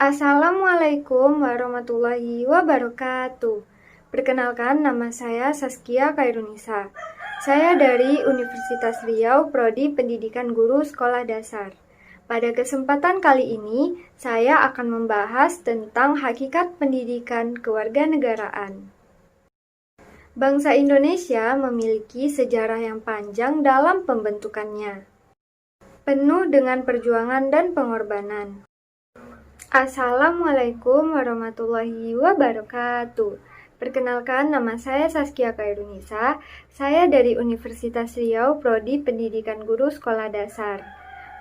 Assalamualaikum warahmatullahi wabarakatuh. Perkenalkan, nama saya Saskia Khairunisa. Saya dari Universitas Riau, Prodi Pendidikan Guru Sekolah Dasar. Pada kesempatan kali ini, saya akan membahas tentang hakikat pendidikan kewarganegaraan. Bangsa Indonesia memiliki sejarah yang panjang dalam pembentukannya, penuh dengan perjuangan dan pengorbanan. Assalamualaikum warahmatullahi wabarakatuh. Perkenalkan, nama saya Saskia Khairunisa. Saya dari Universitas Riau, Prodi Pendidikan Guru Sekolah Dasar.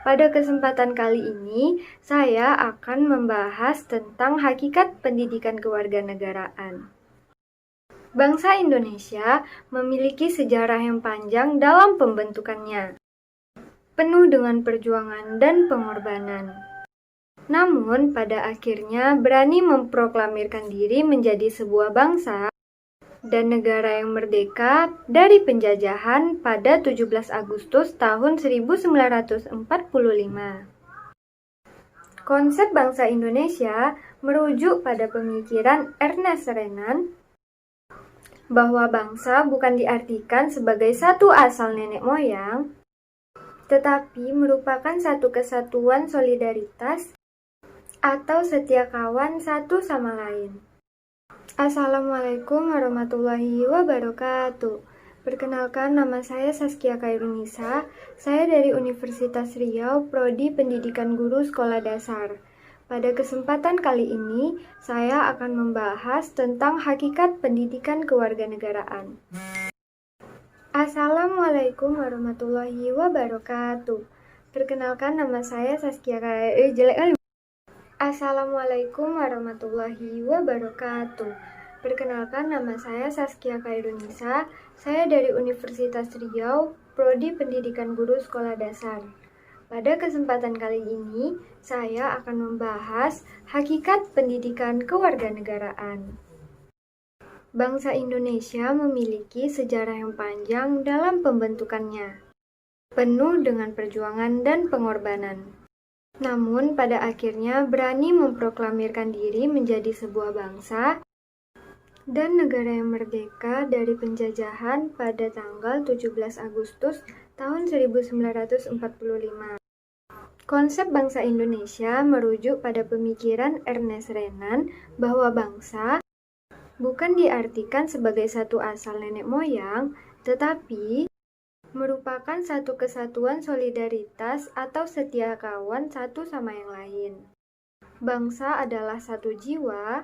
Pada kesempatan kali ini, saya akan membahas tentang hakikat pendidikan kewarganegaraan. Bangsa Indonesia memiliki sejarah yang panjang dalam pembentukannya, penuh dengan perjuangan dan pengorbanan. Namun, pada akhirnya berani memproklamirkan diri menjadi sebuah bangsa dan negara yang merdeka dari penjajahan pada 17 Agustus tahun 1945. Konsep bangsa Indonesia merujuk pada pemikiran Ernest Renan bahwa bangsa bukan diartikan sebagai satu asal nenek moyang, tetapi merupakan satu kesatuan solidaritas atau setia kawan satu sama lain. Assalamualaikum warahmatullahi wabarakatuh. Perkenalkan, nama saya Saskia Khairunisa. Saya dari Universitas Riau, Prodi Pendidikan Guru Sekolah Dasar. Pada kesempatan kali ini, saya akan membahas tentang hakikat pendidikan kewarganegaraan. Assalamualaikum warahmatullahi wabarakatuh. Perkenalkan, nama saya Saskia Assalamualaikum warahmatullahi wabarakatuh. Perkenalkan, nama saya Saskia Khairunisa. Saya dari Universitas Riau, Prodi Pendidikan Guru Sekolah Dasar. Pada kesempatan kali ini, saya akan membahas hakikat pendidikan kewarganegaraan. Bangsa Indonesia memiliki sejarah yang panjang dalam pembentukannya, penuh dengan perjuangan dan pengorbanan. Namun, pada akhirnya berani memproklamirkan diri menjadi sebuah bangsa dan negara yang merdeka dari penjajahan pada tanggal 17 Agustus tahun 1945. Konsep bangsa Indonesia merujuk pada pemikiran Ernest Renan bahwa bangsa bukan diartikan sebagai satu asal nenek moyang, tetapi merupakan satu kesatuan solidaritas atau setia kawan satu sama yang lain. Bangsa adalah satu jiwa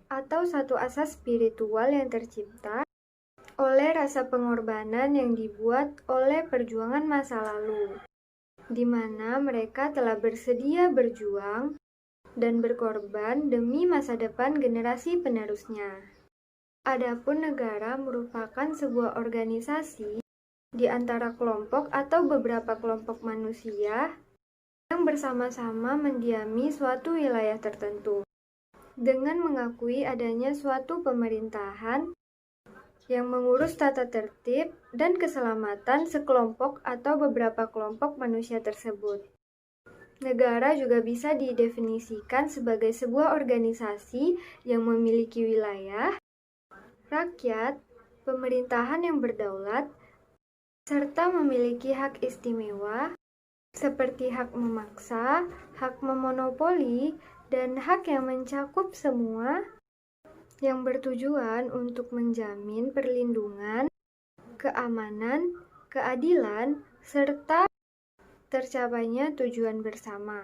atau satu asas spiritual yang tercipta oleh rasa pengorbanan yang dibuat oleh perjuangan masa lalu, di mana mereka telah bersedia berjuang dan berkorban demi masa depan generasi penerusnya. Adapun negara merupakan sebuah organisasi di antara kelompok atau beberapa kelompok manusia yang bersama-sama mendiami suatu wilayah tertentu dengan mengakui adanya suatu pemerintahan yang mengurus tata tertib dan keselamatan sekelompok atau beberapa kelompok manusia tersebut. Negara juga bisa didefinisikan sebagai sebuah organisasi yang memiliki wilayah, rakyat, pemerintahan yang berdaulat, serta memiliki hak istimewa seperti hak memaksa, hak memonopoli, dan hak yang mencakup semua yang bertujuan untuk menjamin perlindungan, keamanan, keadilan, serta tercapainya tujuan bersama.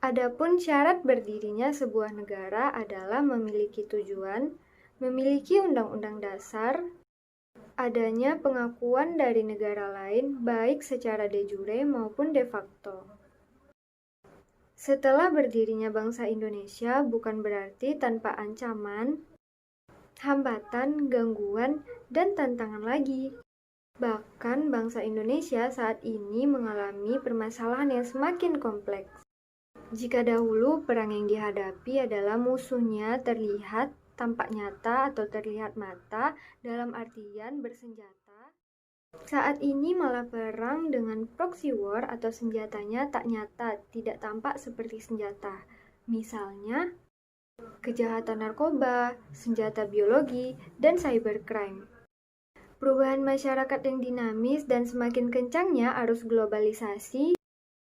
Adapun syarat berdirinya sebuah negara adalah memiliki tujuan, memiliki undang-undang dasar, adanya pengakuan dari negara lain baik secara de jure maupun de facto. Setelah berdirinya bangsa Indonesia bukan berarti tanpa ancaman, hambatan, gangguan, dan tantangan lagi. Bahkan bangsa Indonesia saat ini mengalami permasalahan yang semakin kompleks. Jika dahulu perang yang dihadapi adalah musuhnya terlihat tampak nyata atau terlihat mata dalam artian bersenjata, saat ini malah perang dengan proxy war atau senjatanya tak nyata, tidak tampak seperti senjata. Misalnya, kejahatan narkoba, senjata biologi, dan cybercrime. Perubahan masyarakat yang dinamis dan semakin kencangnya arus globalisasi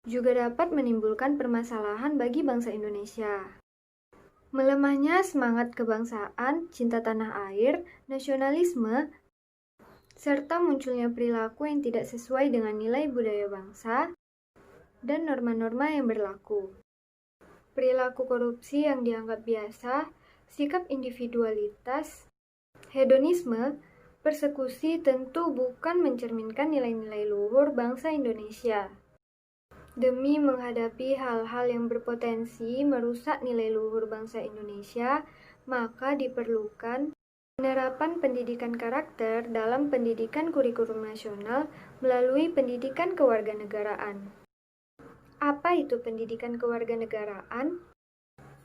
juga dapat menimbulkan permasalahan bagi bangsa Indonesia. Melemahnya semangat kebangsaan, cinta tanah air, nasionalisme, serta munculnya perilaku yang tidak sesuai dengan nilai budaya bangsa dan norma-norma yang berlaku. Perilaku korupsi yang dianggap biasa, sikap individualitas, hedonisme, persekusi tentu bukan mencerminkan nilai-nilai luhur bangsa Indonesia. Demi menghadapi hal-hal yang berpotensi merusak nilai luhur bangsa Indonesia, maka diperlukan penerapan pendidikan karakter dalam pendidikan kurikulum nasional melalui pendidikan kewarganegaraan. Apa itu pendidikan kewarganegaraan?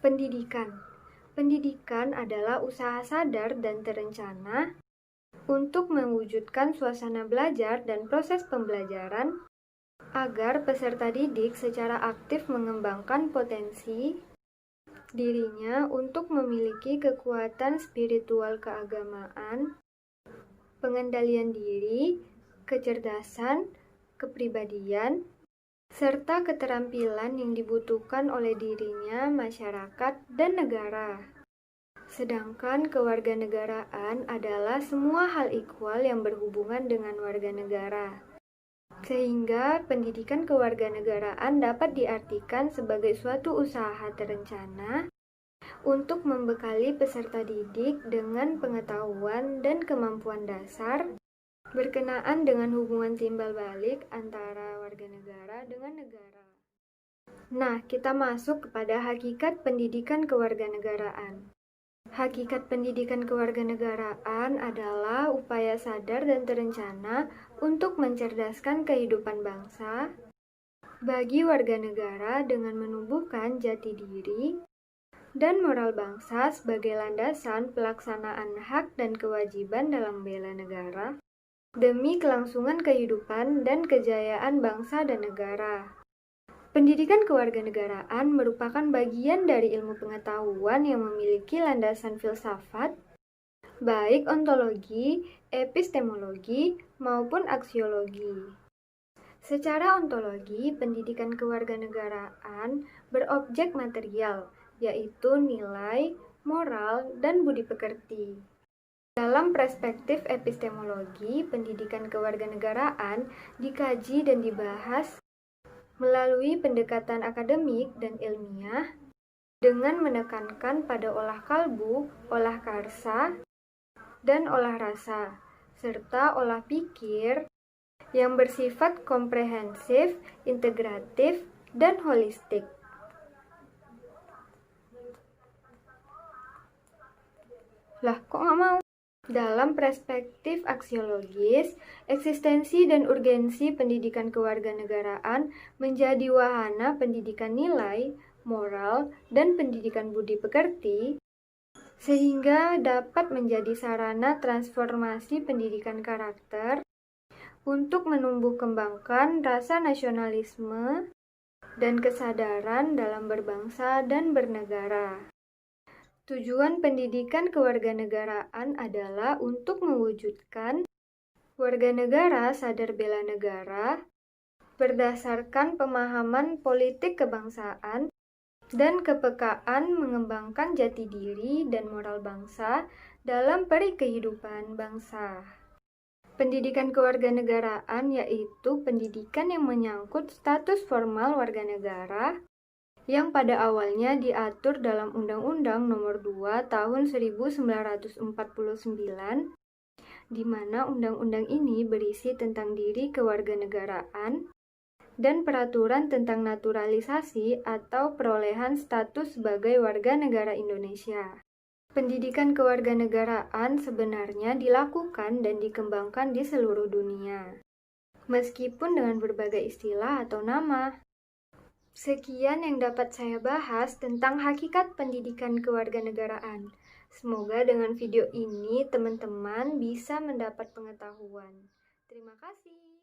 Pendidikan adalah usaha sadar dan terencana untuk mewujudkan suasana belajar dan proses pembelajaran agar peserta didik secara aktif mengembangkan potensi dirinya untuk memiliki kekuatan spiritual keagamaan, pengendalian diri, kecerdasan, kepribadian, serta keterampilan yang dibutuhkan oleh dirinya, masyarakat, dan negara. Sedangkan kewarganegaraan adalah semua hal ikhwal yang berhubungan dengan warga negara. Sehingga pendidikan kewarganegaraan dapat diartikan sebagai suatu usaha terencana untuk membekali peserta didik dengan pengetahuan dan kemampuan dasar berkenaan dengan hubungan timbal balik antara warga negara dengan negara. Nah, kita masuk kepada hakikat pendidikan kewarganegaraan. Hakikat pendidikan kewarganegaraan adalah upaya sadar dan terencana untuk mencerdaskan kehidupan bangsa bagi warga negara dengan menumbuhkan jati diri dan moral bangsa sebagai landasan pelaksanaan hak dan kewajiban dalam bela negara demi kelangsungan kehidupan dan kejayaan bangsa dan negara. Pendidikan kewarganegaraan merupakan bagian dari ilmu pengetahuan yang memiliki landasan filsafat, baik ontologi, epistemologi, maupun aksiologi. Secara ontologi, pendidikan kewarganegaraan berobjek material, yaitu nilai, moral, dan budi pekerti. Dalam perspektif epistemologi, pendidikan kewarganegaraan dikaji dan dibahas melalui pendekatan akademik dan ilmiah dengan menekankan pada olah kalbu, olah karsa, dan olah rasa, serta olah pikir yang bersifat komprehensif, integratif, dan holistik. Lah, kok nggak mau? Dalam perspektif aksiologis, eksistensi dan urgensi pendidikan kewarganegaraan menjadi wahana pendidikan nilai, moral, dan pendidikan budi pekerti, sehingga dapat menjadi sarana transformasi pendidikan karakter untuk menumbuh kembangkan rasa nasionalisme dan kesadaran dalam berbangsa dan bernegara. Tujuan pendidikan kewarganegaraan adalah untuk mewujudkan warga negara sadar bela negara berdasarkan pemahaman politik kebangsaan dan kepekaan mengembangkan jati diri dan moral bangsa dalam perikehidupan bangsa. Pendidikan kewarganegaraan yaitu pendidikan yang menyangkut status formal warga negara yang pada awalnya diatur dalam Undang-Undang Nomor 2 Tahun 1949, di mana undang-undang ini berisi tentang diri kewarganegaraan dan peraturan tentang naturalisasi atau perolehan status sebagai warga negara Indonesia. Pendidikan kewarganegaraan sebenarnya dilakukan dan dikembangkan di seluruh dunia, meskipun dengan berbagai istilah atau nama. Sekian yang dapat saya bahas tentang hakikat pendidikan kewarganegaraan. Semoga dengan video ini teman-teman bisa mendapat pengetahuan. Terima kasih.